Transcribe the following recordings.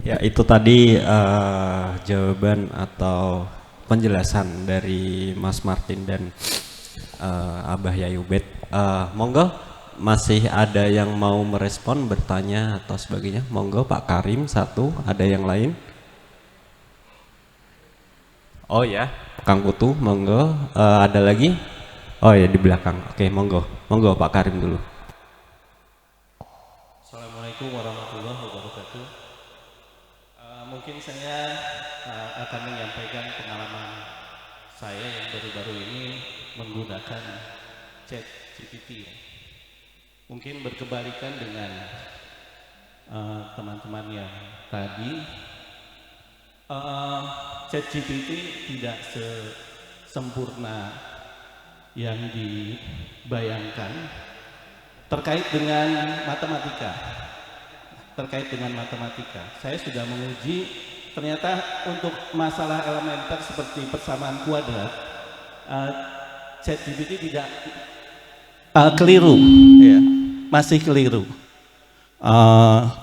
Ya, itu tadi jawaban atau penjelasan dari Mas Martin dan Abah Yayubet. Monggo, masih ada yang mau merespon, bertanya atau sebagainya? Monggo Pak Karim satu, ada yang lain? Oh ya, Kang Putu, monggo. Ada lagi? Oh ya, di belakang. Oke, monggo. Monggo Pak Karim dulu. Assalamualaikum warahmatullahi wabarakatuh. Mungkin saya akan menyampaikan pengalaman saya yang baru-baru ini menggunakan chat GPT. Mungkin berkebalikan dengan teman-teman yang tadi, chat GPT tidak sesempurna yang dibayangkan terkait dengan matematika. Saya sudah menguji, ternyata untuk masalah elementer seperti persamaan kuadrat, ChatGPT tidak keliru, ya, masih keliru.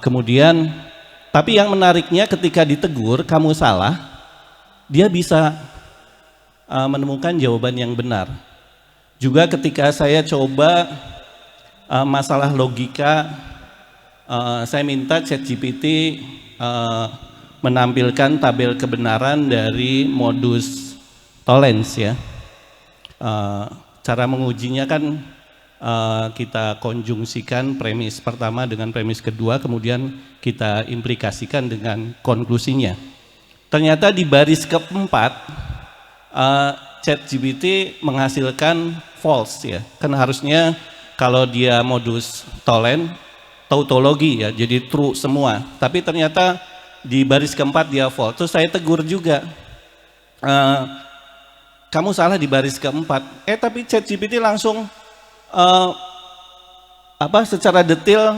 Kemudian, tapi yang menariknya ketika ditegur kamu salah, dia bisa menemukan jawaban yang benar. Juga ketika saya coba masalah logika, saya minta ChatGPT menampilkan tabel kebenaran dari modus tollens ya. Cara mengujinya kan kita konjungsikan premis pertama dengan premis kedua, kemudian kita implikasikan dengan konklusinya. Ternyata di baris keempat ChatGPT menghasilkan false ya. Kan harusnya kalau dia modus tollens tautologi ya, jadi true semua. Tapi ternyata di baris keempat dia false. Terus saya tegur juga, kamu salah di baris keempat. Tapi ChatGPT langsung secara detail,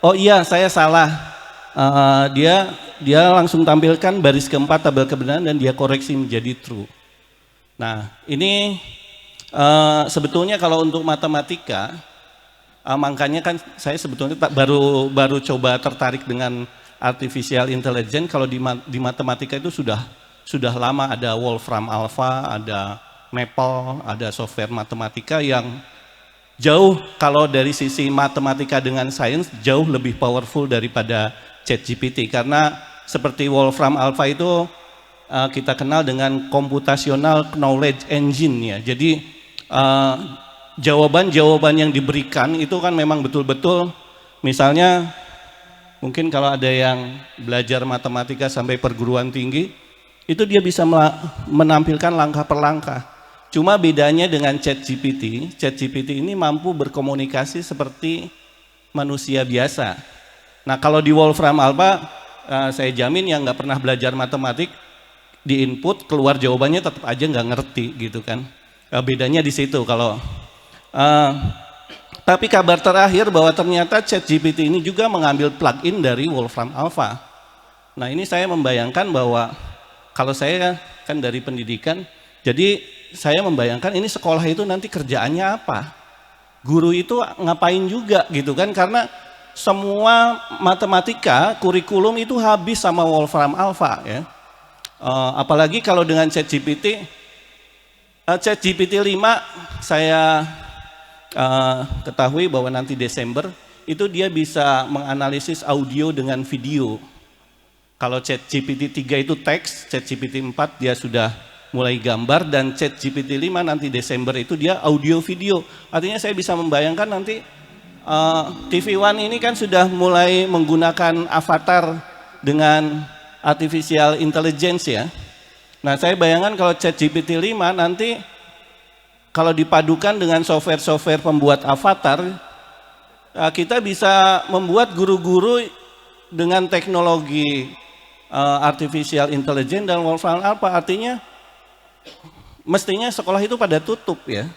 oh iya saya salah. Dia langsung tampilkan baris keempat tabel kebenaran dan dia koreksi menjadi true. Nah ini sebetulnya kalau untuk matematika, makanya kan saya sebetulnya baru coba tertarik dengan artificial intelligence. Kalau di matematika itu sudah lama ada Wolfram Alpha, ada Maple, ada software matematika yang jauh, kalau dari sisi matematika dengan sains jauh lebih powerful daripada ChatGPT, karena seperti Wolfram Alpha itu kita kenal dengan computational knowledge engine ya. Jadi jawaban-jawaban yang diberikan itu kan memang betul-betul, misalnya mungkin kalau ada yang belajar matematika sampai perguruan tinggi, itu dia bisa menampilkan langkah per langkah. Cuma bedanya dengan ChatGPT ini mampu berkomunikasi seperti manusia biasa. Nah kalau di Wolfram Alpha, saya jamin yang nggak pernah belajar matematik, di input keluar jawabannya tetap aja nggak ngerti gitu kan. Bedanya di situ. Tapi kabar terakhir bahwa ternyata ChatGPT ini juga mengambil plugin dari Wolfram Alpha. Nah ini saya membayangkan bahwa kalau saya kan dari pendidikan, jadi saya membayangkan ini sekolah itu nanti kerjaannya apa? Guru itu ngapain juga gitu kan, karena semua matematika kurikulum itu habis sama Wolfram Alpha ya. Apalagi kalau dengan ChatGPT 5 saya ketahui bahwa nanti Desember itu dia bisa menganalisis audio dengan video. Kalau ChatGPT 3 itu teks, ChatGPT 4 dia sudah mulai gambar, dan ChatGPT 5 nanti Desember itu dia audio video. Artinya saya bisa membayangkan nanti TV One ini kan sudah mulai menggunakan avatar dengan artificial intelligence ya. Nah saya bayangkan kalau ChatGPT 5 nanti kalau dipadukan dengan software-software pembuat avatar, kita bisa membuat guru-guru dengan teknologi artificial intelligence dan Wolfram Alpha. Artinya mestinya sekolah itu pada tutup ya.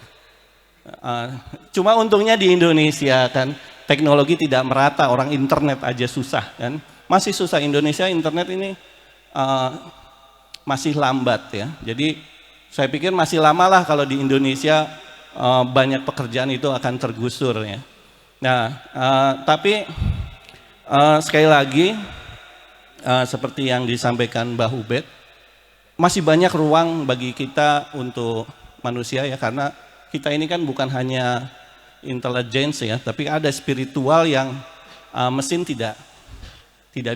Cuma untungnya di Indonesia kan teknologi tidak merata, orang internet aja susah kan. Masih susah, Indonesia internet ini masih lambat ya. Jadi saya pikir masih lama lah kalau di Indonesia banyak pekerjaan itu akan tergusur ya. Nah tapi sekali lagi seperti yang disampaikan Mbah Ubed, masih banyak ruang bagi kita untuk manusia ya, karena kita ini kan bukan hanya intelligence ya, tapi ada spiritual yang mesin tidak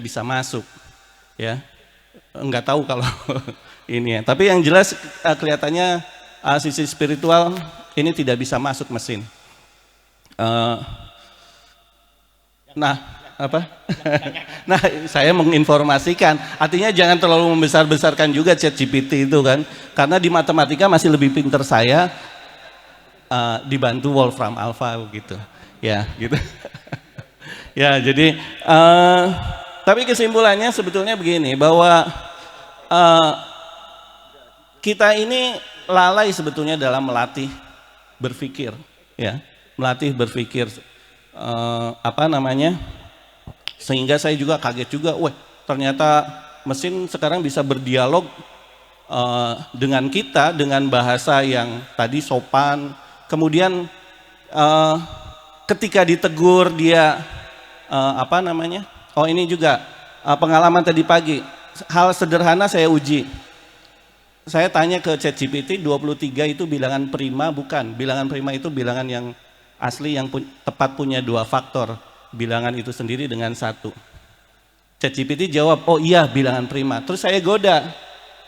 bisa masuk ya. Enggak tahu kalau ini ya, tapi yang jelas kelihatannya sisi spiritual ini tidak bisa masuk mesin. Nah, apa? Nah, saya menginformasikan, artinya jangan terlalu membesar-besarkan juga ChatGPT itu kan, karena di matematika masih lebih pintar saya, dibantu Wolfram Alpha gitu, ya gitu. Ya, jadi tapi kesimpulannya sebetulnya begini, bahwa kita ini lalai sebetulnya dalam melatih berpikir, ya, melatih berpikir, sehingga saya juga kaget juga, wah ternyata mesin sekarang bisa berdialog dengan kita dengan bahasa yang tadi sopan, kemudian ketika ditegur dia oh ini juga pengalaman tadi pagi, hal sederhana saya uji. Saya tanya ke ChatGPT, 23 itu bilangan prima bukan? Bilangan prima itu bilangan yang asli yang tepat punya 2 faktor. Bilangan itu sendiri dengan 1. ChatGPT jawab, oh iya bilangan prima. Terus saya goda,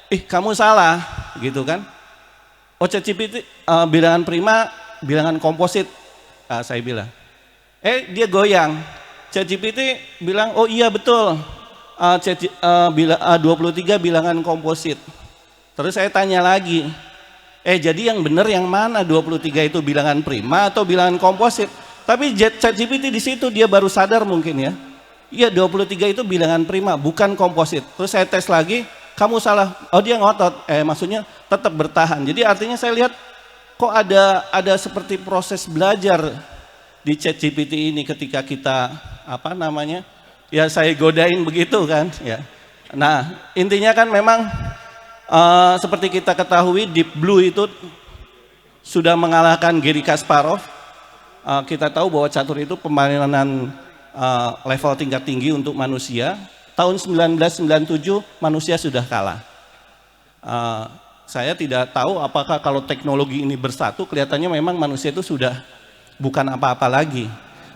kamu salah gitu kan. Oh ChatGPT bilangan prima, bilangan komposit. Saya bilang, dia goyang. ChatGPT bilang, oh iya betul, 23 bilangan komposit. Terus saya tanya lagi, jadi yang benar yang mana, 23 itu bilangan prima atau bilangan komposit? Tapi ChatGPT di situ dia baru sadar mungkin ya. Iya 23 itu bilangan prima, bukan komposit. Terus saya tes lagi, kamu salah. Oh dia ngotot, maksudnya tetap bertahan. Jadi artinya saya lihat kok ada seperti proses belajar di ChatGPT ini ketika kita ya saya godain begitu kan ya. Nah intinya kan memang seperti kita ketahui Deep Blue itu sudah mengalahkan Garry Kasparov. Kita tahu bahwa catur itu permainan level tingkat tinggi untuk manusia. Tahun 1997 manusia sudah kalah. Saya tidak tahu apakah kalau teknologi ini bersatu, kelihatannya memang manusia itu sudah bukan apa-apa lagi.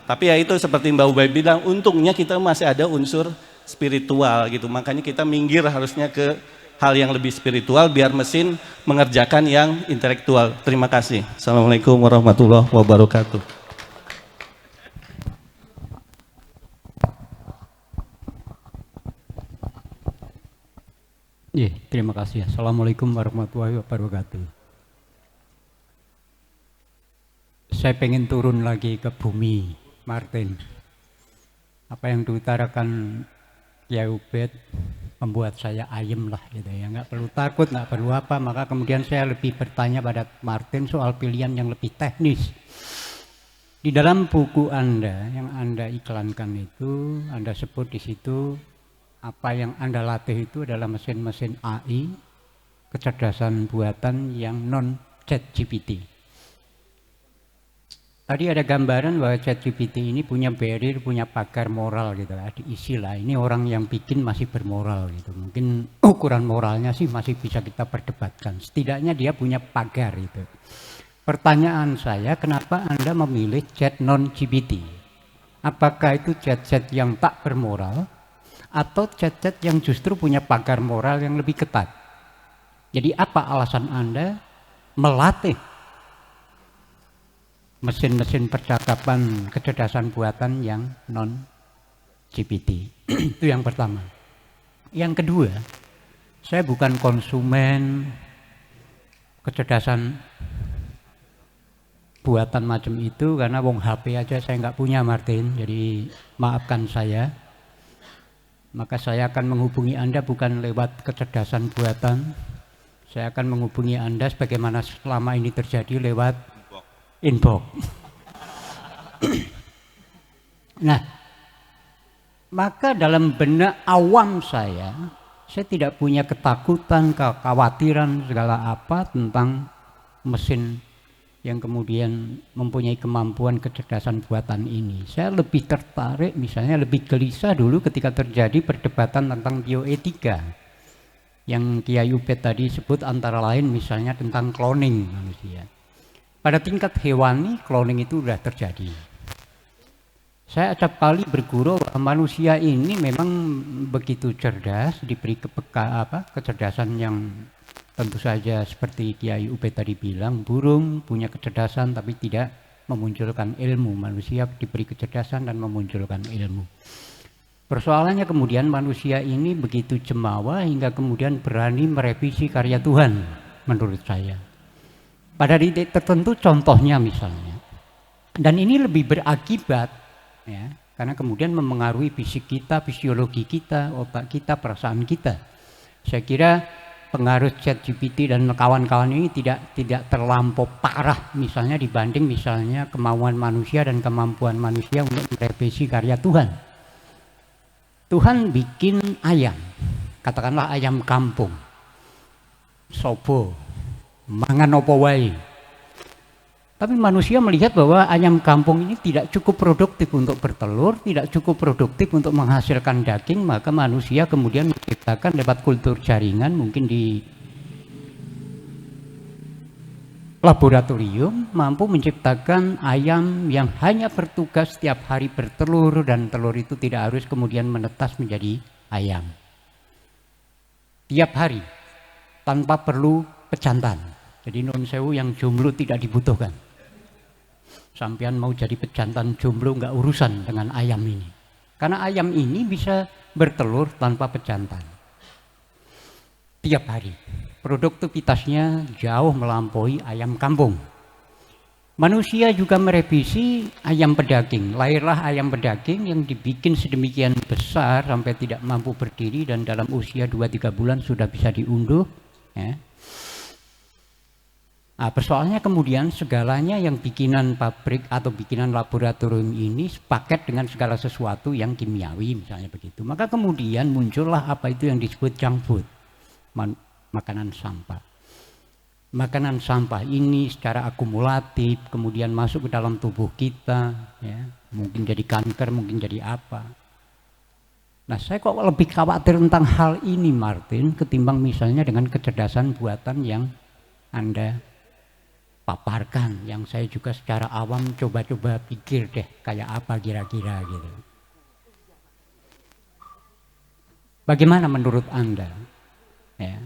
Tapi ya itu seperti Mbak Ubay bilang, untungnya kita masih ada unsur spiritual gitu. Makanya kita minggir harusnya ke hal yang lebih spiritual biar mesin mengerjakan yang intelektual. Terima kasih. Assalamualaikum warahmatullahi wabarakatuh. Terima kasih. Assalamualaikum warahmatullahi wabarakatuh. Saya pengen turun lagi ke bumi, Martin. Apa yang diutarakan Kiai Ubed membuat saya ayem lah gitu ya, nggak perlu takut, nggak perlu apa. Maka kemudian saya lebih bertanya pada Martin soal pilihan yang lebih teknis. Di dalam buku Anda yang Anda iklankan itu, Anda sebut di situ apa yang Anda latih itu adalah mesin-mesin AI, kecerdasan buatan yang non ChatGPT. Tadi ada gambaran bahwa ChatGPT ini punya barrier, punya pagar moral gitu lah, diisi lah. Ini orang yang bikin masih bermoral gitu. Mungkin ukuran moralnya sih masih bisa kita perdebatkan. Setidaknya dia punya pagar itu. Pertanyaan saya, kenapa Anda memilih chat non-GPT? Apakah itu chat-chat yang tak bermoral atau chat-chat yang justru punya pagar moral yang lebih ketat? Jadi apa alasan Anda melatih mesin-mesin percakapan kecerdasan buatan yang non-GPT? Itu yang pertama. Yang kedua, saya bukan konsumen kecerdasan buatan macam itu karena wong HP aja saya nggak punya, Martin. Jadi maafkan saya. Maka saya akan menghubungi Anda bukan lewat kecerdasan buatan. Saya akan menghubungi Anda sebagaimana selama ini terjadi lewat inbox. Nah, maka dalam benak awam saya tidak punya ketakutan, kekhawatiran segala apa tentang mesin yang kemudian mempunyai kemampuan kecerdasan buatan ini. Saya lebih tertarik, misalnya lebih gelisah dulu ketika terjadi perdebatan tentang bioetika yang Kiai Ubed tadi sebut, antara lain misalnya tentang cloning manusia. Pada tingkat hewani, cloning itu sudah terjadi. Saya acap kali berguru bahwa manusia ini memang begitu cerdas, diberi kecerdasan yang tentu saja seperti Kiai Ubed tadi bilang, burung punya kecerdasan tapi tidak memunculkan ilmu. Manusia diberi kecerdasan dan memunculkan ilmu. Persoalannya kemudian manusia ini begitu jemawa hingga kemudian berani merevisi karya Tuhan menurut saya. Pada titik tertentu contohnya misalnya. Dan ini lebih berakibat ya, karena kemudian memengaruhi fisik kita, fisiologi kita, otak kita, perasaan kita. Saya kira pengaruh ChatGPT dan kawan-kawan ini tidak terlampau parah misalnya dibanding misalnya kemauan manusia dan kemampuan manusia untuk merevisi karya Tuhan. Tuhan bikin ayam, katakanlah ayam kampung, sobo, mangan opo wae. Tapi manusia melihat bahwa ayam kampung ini tidak cukup produktif untuk bertelur, tidak cukup produktif untuk menghasilkan daging, maka manusia kemudian menciptakan lewat kultur jaringan, mungkin di laboratorium, mampu menciptakan ayam yang hanya bertugas setiap hari bertelur, dan telur itu tidak harus kemudian menetas menjadi ayam. Tiap hari, tanpa perlu pejantan. Jadi nun sewu yang jomblo tidak dibutuhkan. Sampean mau jadi pejantan jomblo nggak urusan dengan ayam ini. Karena ayam ini bisa bertelur tanpa pejantan. Tiap hari. Produktivitasnya jauh melampaui ayam kampung. Manusia juga merevisi ayam pedaging. Lahirlah ayam pedaging yang dibikin sedemikian besar sampai tidak mampu berdiri dan dalam usia 2-3 bulan sudah bisa diunduh. Ya. Nah, persoalannya kemudian segalanya yang bikinan pabrik atau bikinan laboratorium ini sepaket dengan segala sesuatu yang kimiawi misalnya begitu. Maka kemudian muncullah apa itu yang disebut junk food, makanan sampah. Makanan sampah ini secara akumulatif kemudian masuk ke dalam tubuh kita, ya, mungkin jadi kanker, mungkin jadi apa. Nah, saya kok lebih khawatir tentang hal ini, Martin, ketimbang misalnya dengan kecerdasan buatan yang Anda paparkan, yang saya juga secara awam coba-coba pikir deh kayak apa kira-kira gitu. Bagaimana menurut Anda? Ya.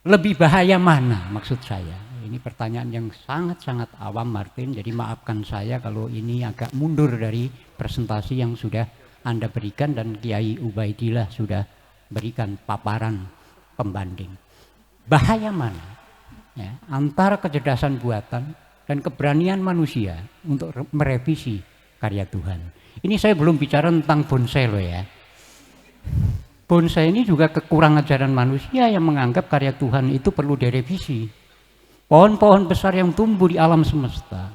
Lebih bahaya mana maksud saya? Ini pertanyaan yang sangat-sangat awam, Martin, jadi maafkan saya kalau ini agak mundur dari presentasi yang sudah Anda berikan dan Kiai Ubaidillah sudah berikan paparan pembanding. Bahaya mana? Ya, antara kecerdasan buatan dan keberanian manusia untuk merevisi karya Tuhan. Ini saya belum bicara tentang bonsai loh ya. Bonsai ini juga kekurangan ajaran manusia yang menganggap karya Tuhan itu perlu direvisi. Pohon-pohon besar yang tumbuh di alam semesta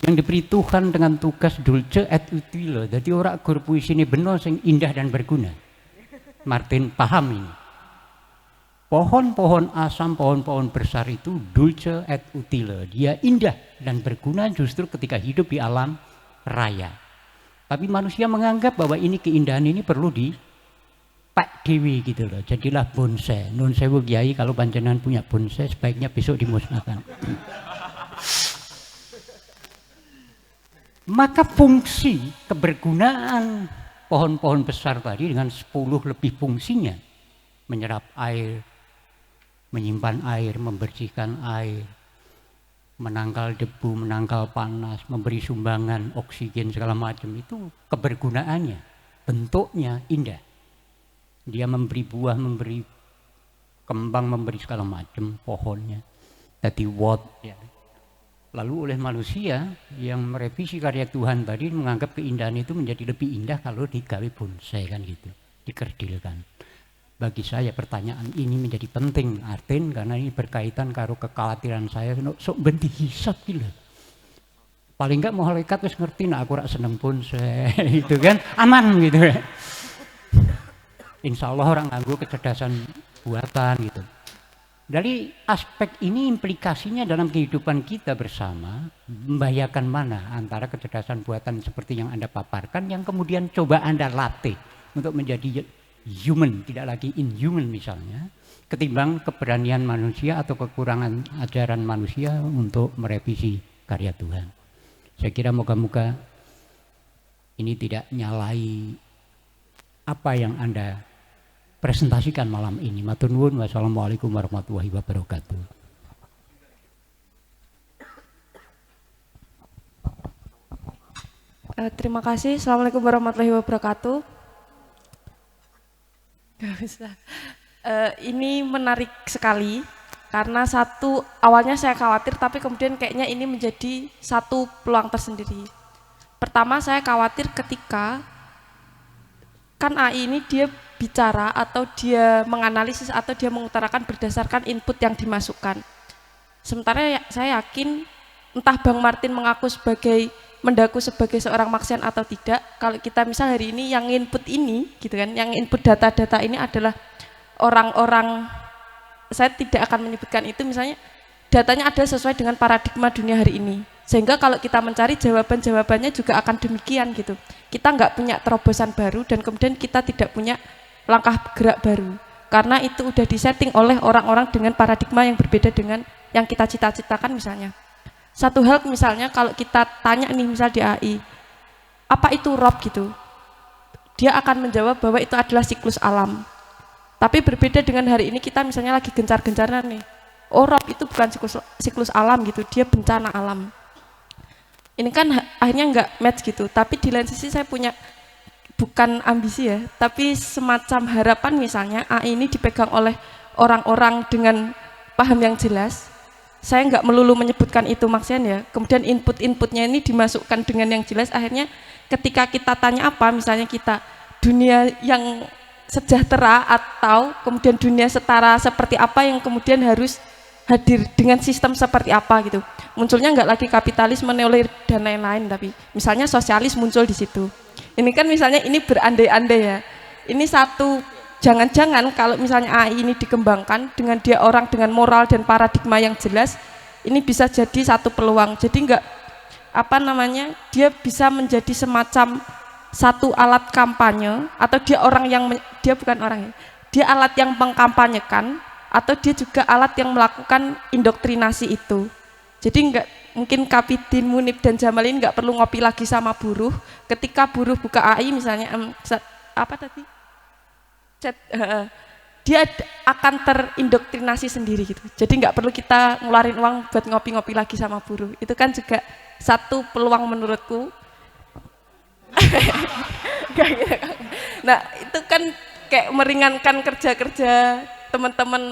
yang diberi Tuhan dengan tugas dulce et utile. Jadi ora gur puisi ini benar sing indah dan berguna. Martin paham ini. Pohon-pohon asam, pohon-pohon besar itu dulce et utile. Dia indah dan berguna justru ketika hidup di alam raya. Tapi manusia menganggap bahwa ini keindahan ini perlu pak dewi gitu loh. Jadilah bonsai. Nun sewu Kiai, kalau panjenengan punya bonsai sebaiknya besok dimusnahkan. Maka fungsi kebergunaan pohon-pohon besar tadi dengan 10 lebih fungsinya, menyerap air, menyimpan air, membersihkan air, menangkal debu, menangkal panas, memberi sumbangan oksigen segala macam, itu kebergunaannya. Bentuknya indah. Dia memberi buah, memberi kembang, memberi segala macam pohonnya. Jadi ya. Lalu oleh manusia yang merevisi karya Tuhan tadi menganggap keindahan itu menjadi lebih indah kalau digawe bonsai kan gitu, dikerdilkan. Bagi saya pertanyaan ini menjadi penting, Artin, karena ini berkaitan karo kekhawatiran saya sok ben dihisab gitu. Paling enggak malaikat wis ngerti nek aku ora seneng bonsai itu kan aman gitu. Insya Allah orang nganggo kecerdasan buatan gitu. Dari aspek ini implikasinya dalam kehidupan kita bersama, membahayakan mana antara kecerdasan buatan seperti yang Anda paparkan, yang kemudian coba Anda latih untuk menjadi human, tidak lagi inhuman misalnya, ketimbang keberanian manusia atau kekurangan ajaran manusia untuk merevisi karya Tuhan. Saya kira moga-moga ini tidak nyalai apa yang Anda presentasikan malam ini. Matur nuwun. Wassalamualaikum warahmatullahi wabarakatuh. Terima kasih. Assalamualaikum warahmatullahi wabarakatuh. Gak bisa. Ini menarik sekali karena satu, awalnya saya khawatir tapi kemudian kayaknya ini menjadi satu peluang tersendiri. Pertama, saya khawatir ketika kan AI ini dia bicara atau dia menganalisis atau dia mengutarakan berdasarkan input yang dimasukkan. Sementara saya yakin entah Bang Martin mengaku mendaku sebagai seorang maksian atau tidak, kalau kita misal hari ini yang input ini gitu kan, yang input data-data ini adalah orang-orang, saya tidak akan menyebutkan itu, misalnya datanya ada sesuai dengan paradigma dunia hari ini, sehingga kalau kita mencari jawaban-jawabannya juga akan demikian gitu. Kita nggak punya terobosan baru dan kemudian kita tidak punya langkah gerak baru karena itu udah disetting oleh orang-orang dengan paradigma yang berbeda dengan yang kita cita-citakan. Misalnya satu hal, misalnya kalau kita tanya nih misal di AI, apa itu rob gitu, dia akan menjawab bahwa itu adalah siklus alam. Tapi berbeda dengan hari ini kita misalnya lagi gencar-gencaran nih, oh rob itu bukan siklus alam gitu, dia bencana alam. Ini kan akhirnya nggak match gitu. Tapi di lain sisi saya punya bukan ambisi ya, tapi semacam harapan misalnya AI ini dipegang oleh orang-orang dengan paham yang jelas. Saya nggak melulu menyebutkan itu maksian ya. Kemudian input-inputnya ini dimasukkan dengan yang jelas. Akhirnya ketika kita tanya apa, misalnya kita dunia yang sejahtera atau kemudian dunia setara seperti apa yang kemudian harus hadir dengan sistem seperti apa gitu. Munculnya nggak lagi kapitalisme, neoliberal dan lain-lain, tapi misalnya sosialis muncul di situ. Ini kan misalnya ini berandai-andai ya. Ini satu, jangan-jangan kalau misalnya AI ini dikembangkan dengan dia orang dengan moral dan paradigma yang jelas, ini bisa jadi satu peluang. Jadi nggak apa namanya, dia bisa menjadi semacam satu alat kampanye, atau dia orang yang dia bukan orang ya, dia alat yang mengkampanyekan, atau dia juga alat yang melakukan indoktrinasi itu. Jadi nggak mungkin Kapidin, Munib dan Jamalin nggak perlu ngopi lagi sama buruh. Ketika buruh buka AI misalnya apa tadi? Dia akan terindoktrinasi sendiri gitu. Jadi nggak perlu kita ngeluarin uang buat ngopi-ngopi lagi sama buruh. Itu kan juga satu peluang menurutku. Nah itu kan kayak meringankan kerja-kerja teman-teman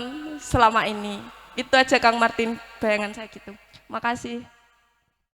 selama ini. Itu aja Kang Martin, bayangan saya gitu. Makasih.